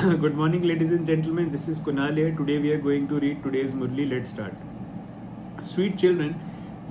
Good morning, ladies and gentlemen. This is Kunal here. Today we are going to read today's Murli. Let's start. Sweet children,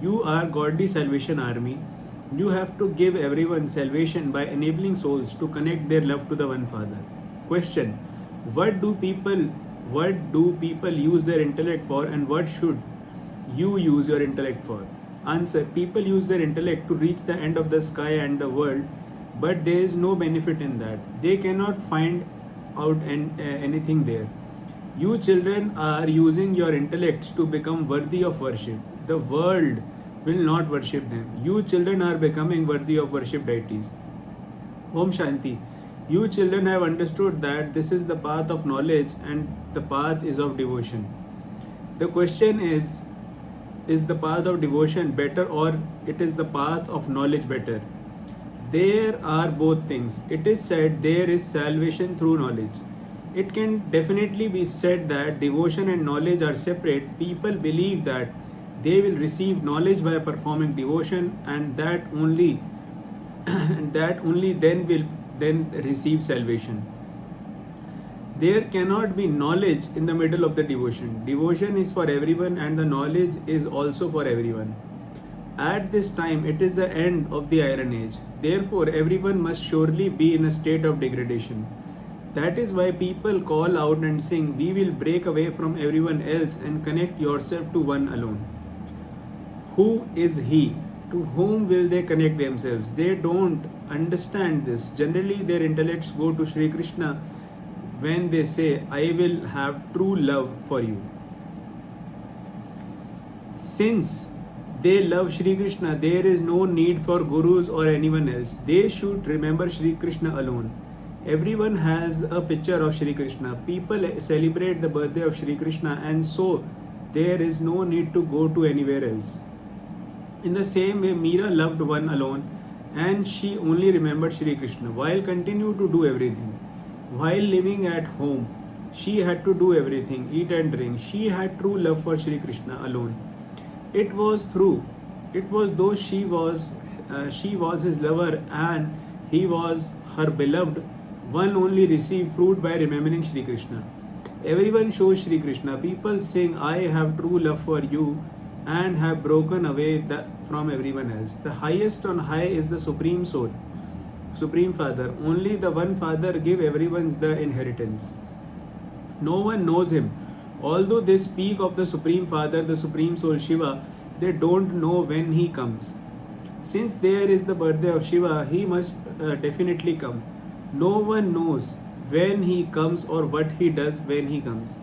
you are godly salvation army. You have to give everyone salvation by enabling souls to connect their love to the one Father. Question: What do people use their intellect for, and what should you use your intellect for? Answer: People use their intellect to reach the end of the sky and the world, but there is no benefit in that. They cannot find out anything there. You children are using your intellects to become worthy of worship. The world will not worship them. You children are becoming worthy of worship deities. Om Shanti. You children have understood that this is the path of knowledge and the path is of devotion. The question is the path of devotion better, or it is the path of knowledge better? There are both things. It is said there is salvation through knowledge. It can definitely be said that devotion and knowledge are separate. People believe that they will receive knowledge by performing devotion, and that only and that only then will then receive salvation. There cannot be knowledge in the middle of the devotion. Devotion is for everyone and the knowledge is also for everyone. At this time, it is the end of the Iron Age. Therefore, everyone must surely be in a state of degradation. That is why people call out and sing, "We will break away from everyone else and connect yourself to one alone." Who is He? To whom will they connect themselves? They don't understand this. Generally, their intellects go to Sri Krishna when they say, "I will have true love for you." Since they love Shri Krishna, there is no need for gurus or anyone else. They should remember Shri Krishna alone. Everyone has a picture of Shri Krishna. People celebrate the birthday of Shri Krishna, and so there is no need to go to anywhere else. In the same way, Meera loved one alone, and she only remembered Shri Krishna while continued to do everything. While living at home, she had to do everything, eat and drink. She had true love for Shri Krishna alone. It was though she was his lover and he was her beloved. One only received fruit by remembering Shri Krishna. Everyone shows Shri Krishna. People sing, "I have true love for you," and have broken away from everyone else. The highest on high is the Supreme Soul, Supreme Father. Only the one Father give everyone the inheritance. No one knows him. Although they speak of the Supreme Father, the Supreme Soul Shiva, they don't know when he comes. Since there is the birthday of Shiva, he must definitely come. No one knows when he comes or what he does when he comes.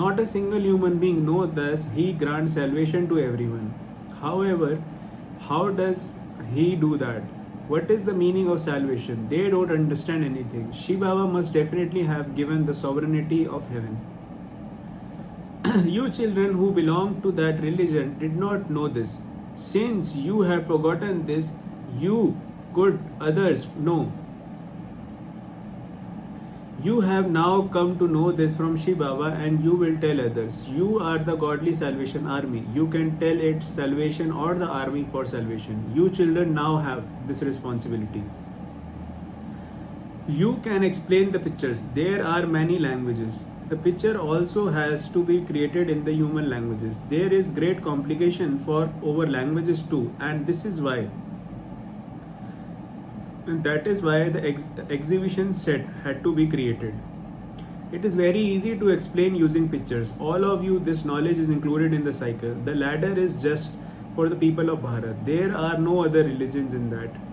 Not a single human being knows, thus he grants salvation to everyone. However, how does he do that? What is the meaning of salvation? They don't understand anything. Shiva Baba must definitely have given the sovereignty of heaven. You children who belong to that religion did not know this. Since you have forgotten this, you could others know. You have now come to know this from Shiva Baba, and you will tell others. You are the godly salvation army. You can tell it salvation or the army for salvation. You children now have this responsibility. You can explain the pictures. There are many languages. The picture also has to be created in the human languages. There is great complication for over languages too, and this is why. And that is why the exhibition set had to be created. It is very easy to explain using pictures. All of you, this knowledge is included in the cycle. The ladder is just for the people of Bharat. There are no other religions in that.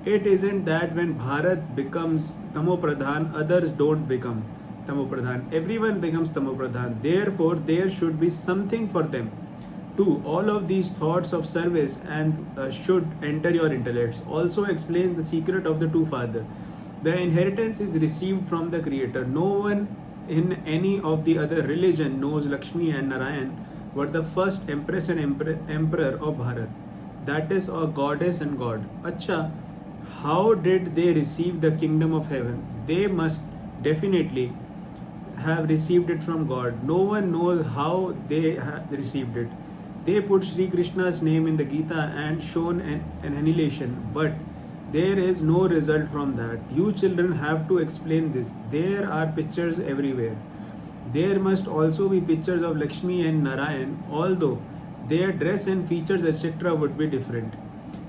It isn't that when Bharat becomes Tamo Pradhan, others don't become Tamo Pradhan. Everyone becomes Tamo Pradhan. Therefore, there should be something for them. Two, all of these thoughts of service and should enter your intellects. Also explain the secret of the two Father. The inheritance is received from the Creator. No one in any of the other religion knows Lakshmi and Narayan were the first empress and emperor of Bharat. That is a goddess and god. Acha, how did they receive the kingdom of heaven? They must definitely have received it from God. No one knows how they have received it. They put Sri Krishna's name in the Gita and shown an annihilation, but There is no result from that. You children have to explain this. There are pictures everywhere. There must also be pictures of Lakshmi and Narayan, although their dress and features, etc., would be different.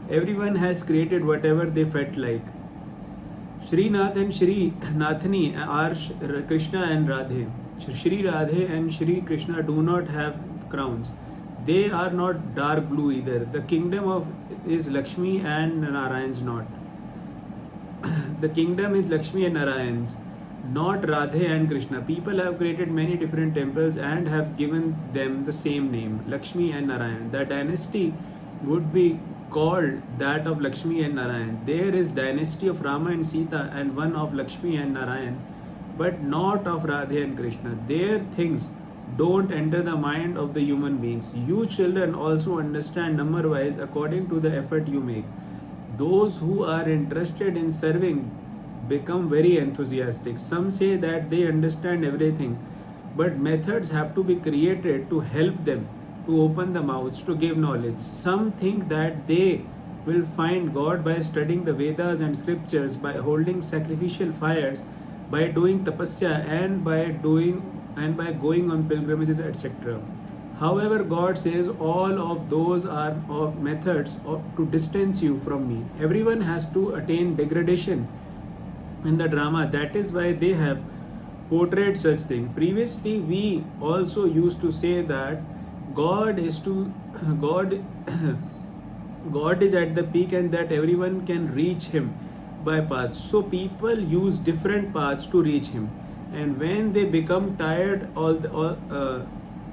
Everyone has created whatever they felt like. Srinath and Shri Nathani are Krishna and Radhe. Shri Radhe and Shri Krishna do not have crowns. They are not dark blue either. The kingdom of is Lakshmi and Narayan's not. The kingdom is Lakshmi and Narayan's, not Radhe and Krishna. People have created many different temples and have given them the same name, Lakshmi and Narayan. The dynasty would be called that of Lakshmi and Narayan. There is dynasty of Rama and Sita and one of Lakshmi and Narayan, but not of Radhe and Krishna. Their things don't enter the mind of the human beings. You children also understand number wise according to the effort you make. Those who are interested in serving become very enthusiastic. Some say that they understand everything, but methods have to be created to help them to open the mouths to give knowledge. Some think that they will find God by studying the Vedas and scriptures, by holding sacrificial fires, by doing tapasya, and by going on pilgrimages, etc. However, God says all of those are of methods to distance you from me. Everyone has to attain degradation in the drama. That is why they have portrayed such things. Previously, we also used to say that God is God God is at the peak and that everyone can reach him by paths. So people use different paths to reach him. And when they become tired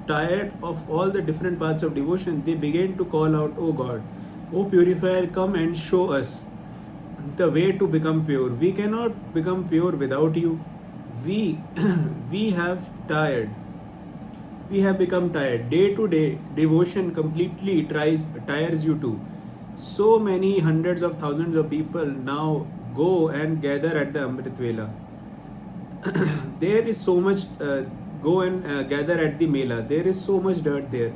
tired of all the different paths of devotion, they begin to call out, "Oh God, oh purifier, come and show us the way to become pure. We cannot become pure without you. We we have tired. We have become tired. Day to day devotion completely tires you too." So many hundreds of thousands of people now go and gather at the Amrit Vela. There is so much go and gather at the Mela. There is so much dirt there.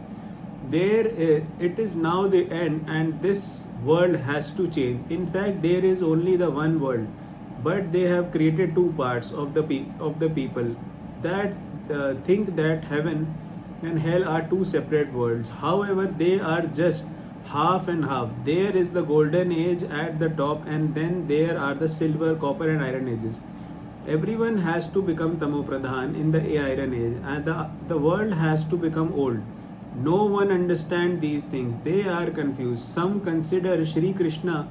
It is now the end, and this world has to change. In fact, there is only the one world, but they have created two parts of the people that think that heaven and hell are two separate worlds. However, they are just half and half. There is the golden age at the top, and then there are the silver, copper, and iron ages. Everyone has to become Tamo Pradhan in the iron age, and the world has to become old. No one understands these things. They are confused. Some consider Shri Krishna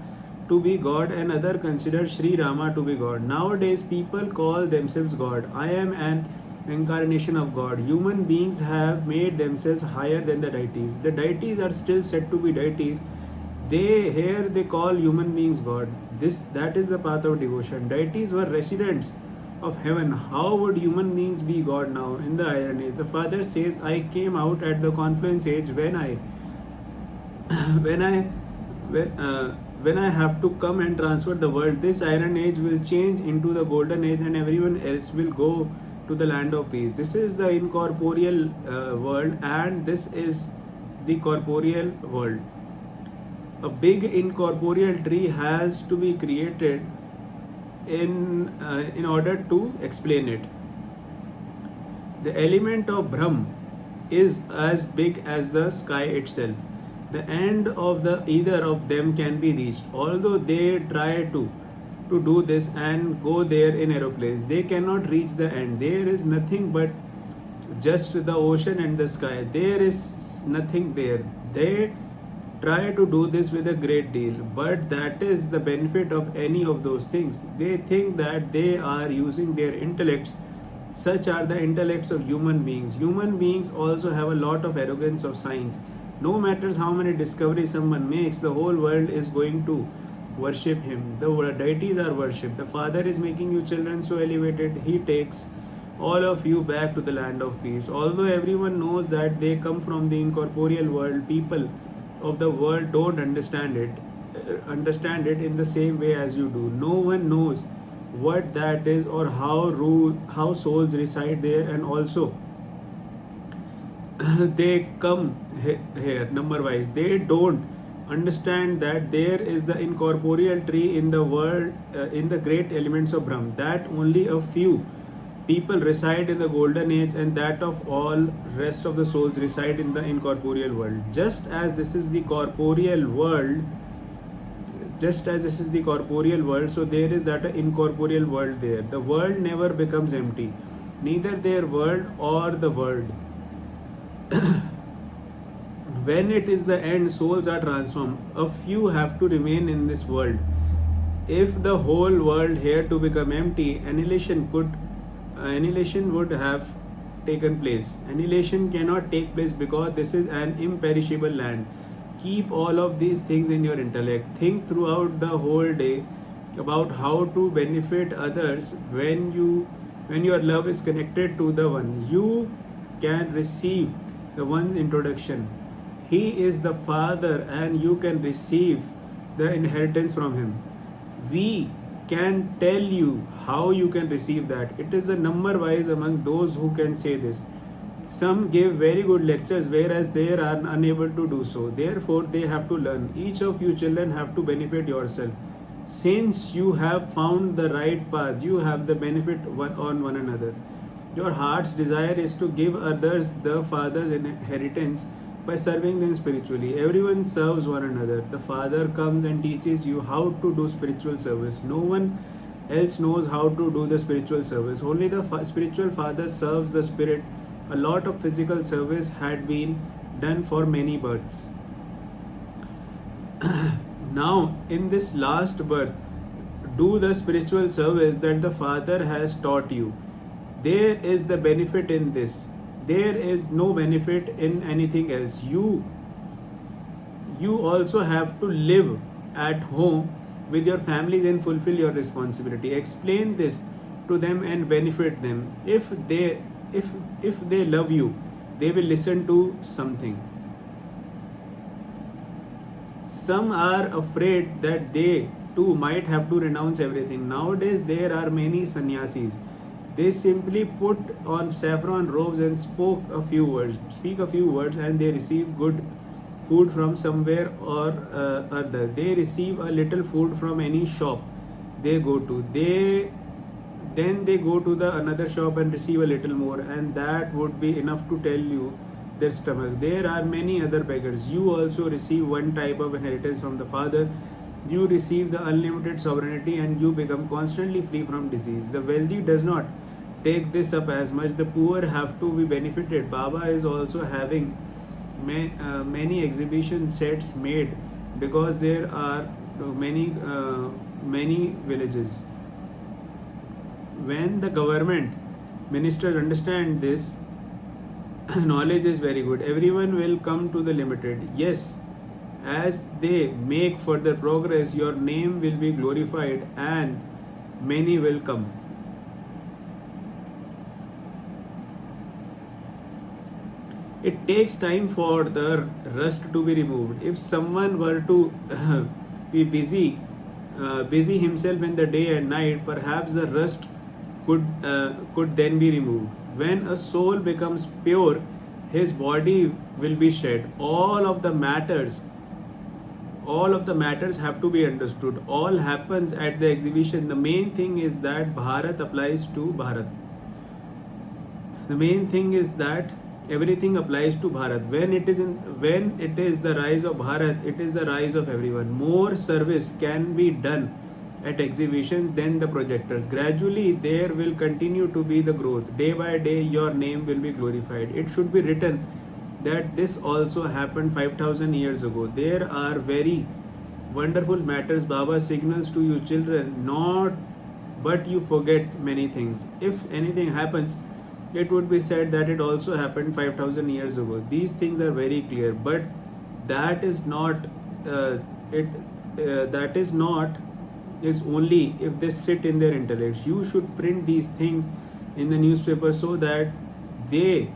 to be God and other consider Shri Rama to be God. Nowadays, people call themselves God. I am an incarnation of God. Human beings have made themselves higher than the deities. The deities are still said to be deities. They call human beings God. That is the path of devotion. Deities were residents of heaven. How would human beings be God now in the iron age? The Father says, "I came out at the confluence age when I when I have to come and transfer the world. This iron age will change into the golden age, and everyone else will go to the land of peace." This is the incorporeal world, and this is the corporeal world. A big incorporeal tree has to be created in order to explain it. The element of Brahm is as big as the sky itself. The end of either of them can be reached. Although they try to do this and go there in aeroplanes, they cannot reach the end. There is nothing but just the ocean and the sky. There is nothing there. They try to do this with a great deal, but that is the benefit of any of those things. They think that they are using their intellects. Such are the intellects of human beings. Human beings also have a lot of arrogance of science. No matters how many discoveries someone makes, the whole world is going to worship him. The deities are worshipped. The Father is making you children so elevated, he takes all of you back to the land of peace. Although everyone knows that they come from the incorporeal world, people of the world don't understand it in the same way as you do. No one knows what that is or how souls reside there, and also they come here number wise. They don't understand that there is the incorporeal tree in the world, in the great elements of Brahm, that only a few people reside in the golden age, and that of all rest of the souls reside in the incorporeal world. Just as this is the corporeal world, so there is that incorporeal world there. The world never becomes empty, neither their world or the world. When it is the end, souls are transformed. A few have to remain in this world. If the whole world here to become empty, annihilation would have taken place. Annihilation cannot take place because this is an imperishable land. Keep all of these things in your intellect. Think throughout the whole day about how to benefit others. When your love is connected to the one, you can receive the one's introduction. He is the Father, and you can receive the inheritance from him. We can tell you how you can receive that. It is a number wise among those who can say this. Some give very good lectures, whereas they are unable to do so. Therefore, they have to learn. Each of you children have to benefit yourself. Since you have found the right path, you have the benefit on one another. Your heart's desire is to give others the Father's inheritance by serving them spiritually. Everyone serves one another. The Father comes and teaches you how to do spiritual service. No one else knows how to do the spiritual service. Only the spiritual Father serves the Spirit. A lot of physical service had been done for many births. Now, in this last birth, do the spiritual service that the Father has taught you. There is the benefit in this. There is no benefit in anything else. You also have to live at home with your families and fulfill your responsibility. Explain this to them and benefit them. If they love you, they will listen to something. Some are afraid that they too might have to renounce everything. Nowadays there are many sannyasis. They simply put on saffron robes and speak a few words, and they receive good food from somewhere or other. They receive a little food from any shop they go to. Then they go to the another shop and receive a little more, and that would be enough to tell you their stomach. There are many other beggars. You also receive one type of inheritance from the Father. You receive the unlimited sovereignty, and you become constantly free from disease. The wealthy does not take this up as much. The poor have to be benefited. Baba is also having many exhibition sets made because there are many villages. When the government ministers understand this, knowledge is very good. Everyone will come to the limited. Yes, as they make further progress, your name will be glorified and many will come. It takes time for the rust to be removed. If someone were to be busy himself in the day and night, perhaps the rust could then be removed. When a soul becomes pure, his body will be shed. All of the matters have to be understood. All happens at the exhibition. The main thing is that Bharat applies to Bharat. The main thing is that everything applies to Bharat. When it is the rise of Bharat, it is the rise of everyone. More service can be done at exhibitions than the projectors. Gradually there will continue to be the growth. Day by day your name will be glorified. It should be written that this also happened 5,000 years ago. There are very wonderful matters Baba signals to you children, but you forget many things. If anything happens, it would be said that it also happened 5,000 years ago. These things are very clear, but that is not is only if they sit in their intellect. You should print these things in the newspaper so that they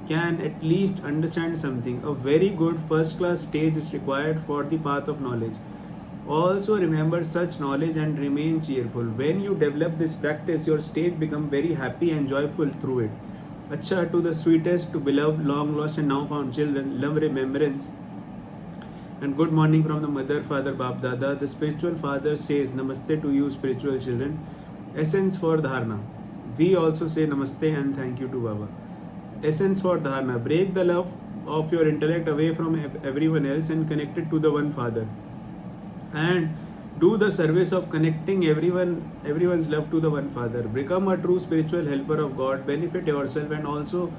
can at least understand something. A very good first class stage is required for the path of knowledge. Also remember such knowledge and remain cheerful. When you develop this practice, your state becomes very happy and joyful through it. Acha, to the sweetest, to beloved, long lost and now found children, love remembrance And good morning from the mother, father, Bap Dada. The spiritual father says Namaste to you, spiritual children. Essence for Dharna. We also say Namaste and thank you to Baba. Essence for Dharna. Break the love of your intellect away from everyone else and connect it to the one Father. And do the service of connecting everyone's love to the one Father. Become a true spiritual helper of God. Benefit yourself and also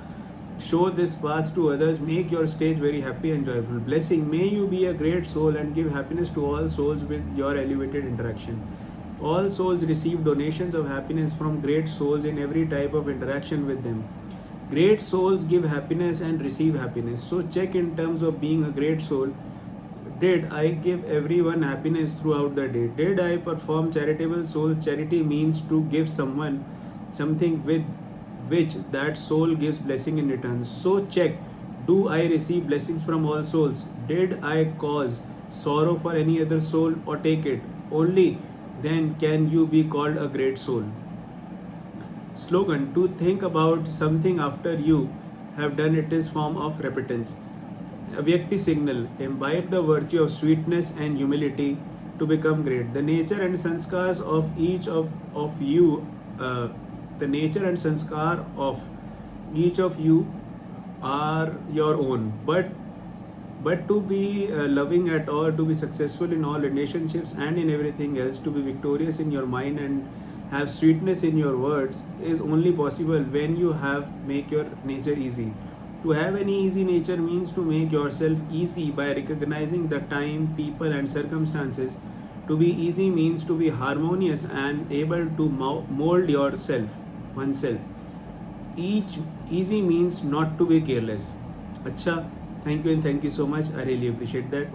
show this path to others. Make your stage very happy and joyful. Blessing. May you be a great soul and give happiness to all souls with your elevated interaction. All souls receive donations of happiness from great souls in every type of interaction with them. Great souls give happiness and receive happiness. So check in terms of being a great soul. Did I give everyone happiness throughout the day? Did I perform charitable soul? Charity means to give someone something with which that soul gives blessing in return. So check, do I receive blessings from all souls? Did I cause sorrow for any other soul or take it? Only then can you be called a great soul. Slogan: to think about something after you have done it is form of repentance. Avyakti signal: imbibe the virtue of sweetness and humility to become great. The nature and sanskars of each of you, the nature and sanskar of each of you are your own. But to be loving at all, to be successful in all relationships and in everything else, to be victorious in your mind and have sweetness in your words is only possible when you have make your nature easy. To have any easy nature means to make yourself easy by recognizing the time, people, and circumstances. To be easy means to be harmonious and able to mold oneself. Each easy means not to be careless. Acha, thank you and thank you so much. I really appreciate that.